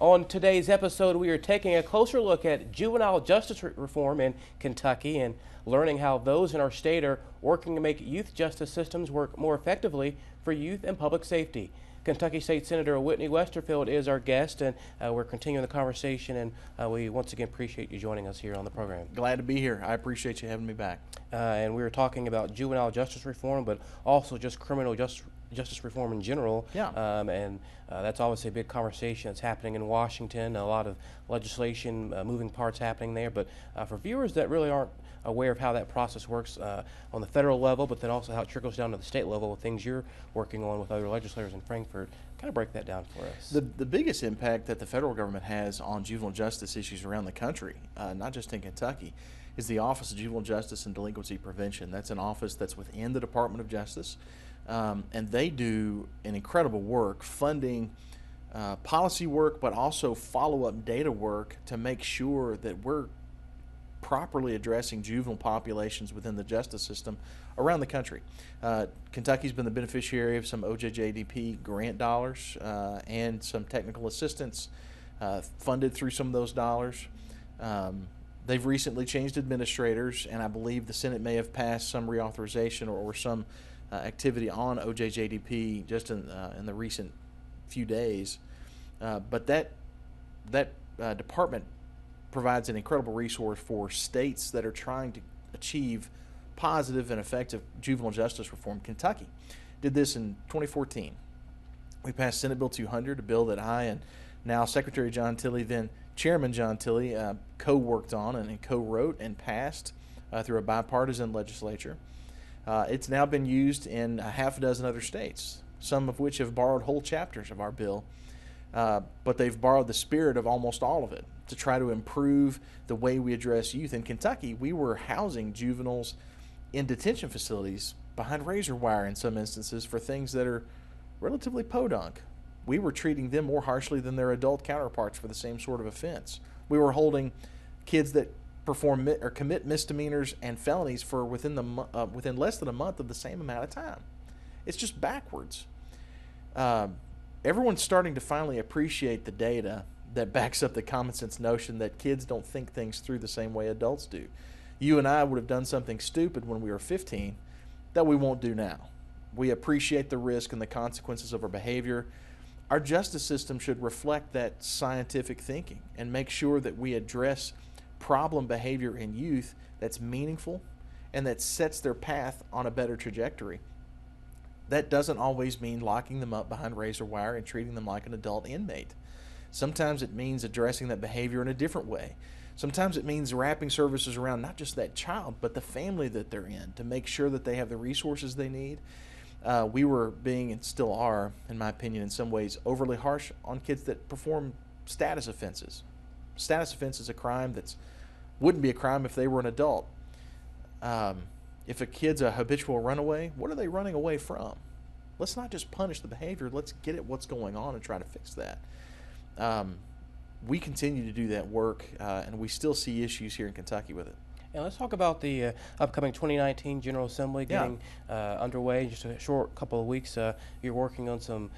On today's episode, we are taking a closer look at juvenile justice reform in Kentucky and learning how those in our state are working to make youth justice systems work more effectively for youth and public safety. Kentucky State Senator Whitney Westerfield is our guest, and we're continuing the conversation, and we once again appreciate you joining us here on the program. Glad to be here. I appreciate you having me back. And we were talking about juvenile justice reform, but also just criminal justice reform in general. Yeah. And that's obviously a big conversation that's happening in Washington. A lot of legislation, moving parts happening there. But for viewers that really aren't aware of how that process works on the federal level, but then also how it trickles down to the state level with things you're working on with other legislators in Frankfort, kind of break that down for us. The biggest impact that the federal government has on juvenile justice issues around the country, not just in Kentucky, is the Office of Juvenile Justice and Delinquency Prevention. That's an office that's within the Department of Justice, and they do an incredible work funding policy work, but also follow-up data work to make sure that we're properly addressing juvenile populations within the justice system around the country. Kentucky's been the beneficiary of some OJJDP grant dollars and some technical assistance funded through some of those dollars. They've recently changed administrators, and I believe the Senate may have passed some reauthorization or some activity on OJJDP just in the recent few days. But that department provides an incredible resource for states that are trying to achieve positive and effective juvenile justice reform. Kentucky did this in 2014. We passed Senate Bill 200, a bill that I and now Secretary John Tilley, then Chairman John Tilley, co-worked on and co-wrote and passed through a bipartisan legislature. It's now been used in a half a dozen other states, some of which have borrowed whole chapters of our bill, but they've borrowed the spirit of almost all of it to try to improve the way we address youth. In Kentucky, we were housing juveniles in detention facilities behind razor wire in some instances for things that are relatively podunk. We were treating them more harshly than their adult counterparts for the same sort of offense. We were holding kids that perform or commit misdemeanors and felonies for within less than a month of the same amount of time. It's just backwards. Everyone's starting to finally appreciate the data that backs up the common sense notion that kids don't think things through the same way adults do. You and I would have done something stupid when we were 15 that we won't do now. We appreciate the risk and the consequences of our behavior. Our justice system should reflect that scientific thinking and make sure that we address problem behavior in youth that's meaningful and that sets their path on a better trajectory. That doesn't always mean locking them up behind razor wire and treating them like an adult inmate. Sometimes it means addressing that behavior in a different way. Sometimes it means wrapping services around not just that child, but the family that they're in to make sure that they have the resources they need. We were being, and still are, in my opinion, in some ways, overly harsh on kids that perform status offenses. Status offense is a crime that wouldn't be a crime if they were an adult. If a kid's a habitual runaway, what are they running away from? Let's not just punish the behavior. Let's get at what's going on and try to fix that. We continue to do that work, and we still see issues here in Kentucky with it. And let's talk about the upcoming 2019 General Assembly getting underway in just a short couple of weeks. You're working on some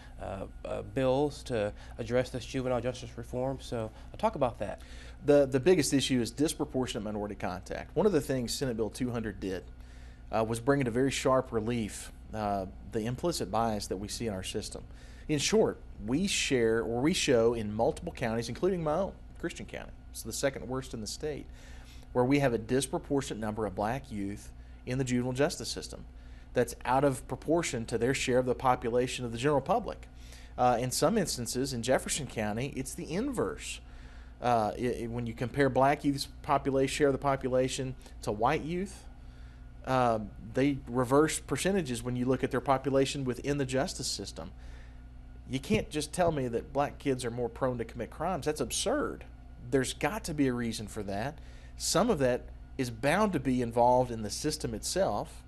bills to address this juvenile justice reform, so talk about that. The biggest issue is disproportionate minority contact. One of the things Senate Bill 200 did was bring into very sharp relief the implicit bias that we see in our system. In short, we show in multiple counties, including my own, Christian County, it's the second worst in the state, where we have a disproportionate number of black youth in the juvenile justice system that's out of proportion to their share of the population of the general public. In some instances, in Jefferson County, it's the inverse. When you compare black youth's share of the population to white youth, they reverse percentages when you look at their population within the justice system. You can't just tell me that black kids are more prone to commit crimes. That's absurd. There's got to be a reason for that. Some of that is bound to be involved in the system itself.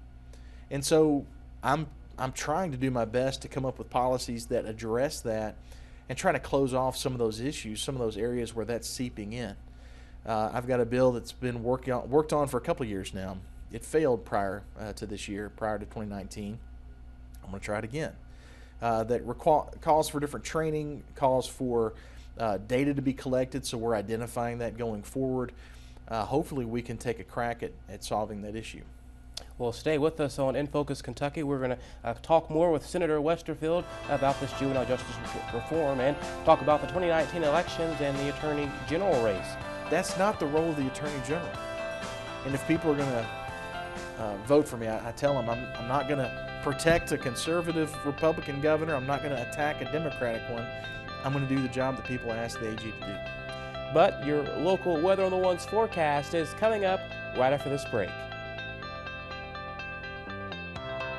And so I'm trying to do my best to come up with policies that address that and try to close off some of those issues, some of those areas where that's seeping in. I've got a bill that's been worked on for a couple of years now. It failed prior to this year, prior to 2019. I'm going to try it again. That calls for different training, calls for data to be collected, so we're identifying that going forward. Hopefully we can take a crack at solving that issue. Well, stay with us on In Focus Kentucky. We're going to talk more with Senator Westerfield about this juvenile justice reform and talk about the 2019 elections and the Attorney General race. That's not the role of the Attorney General. And if people are going to vote for me, I tell them I'm not going to protect a conservative Republican governor. I'm not going to attack a Democratic one. I'm going to do the job that people ask the AG to do. But your local Weather on the Ones forecast is coming up right after this break.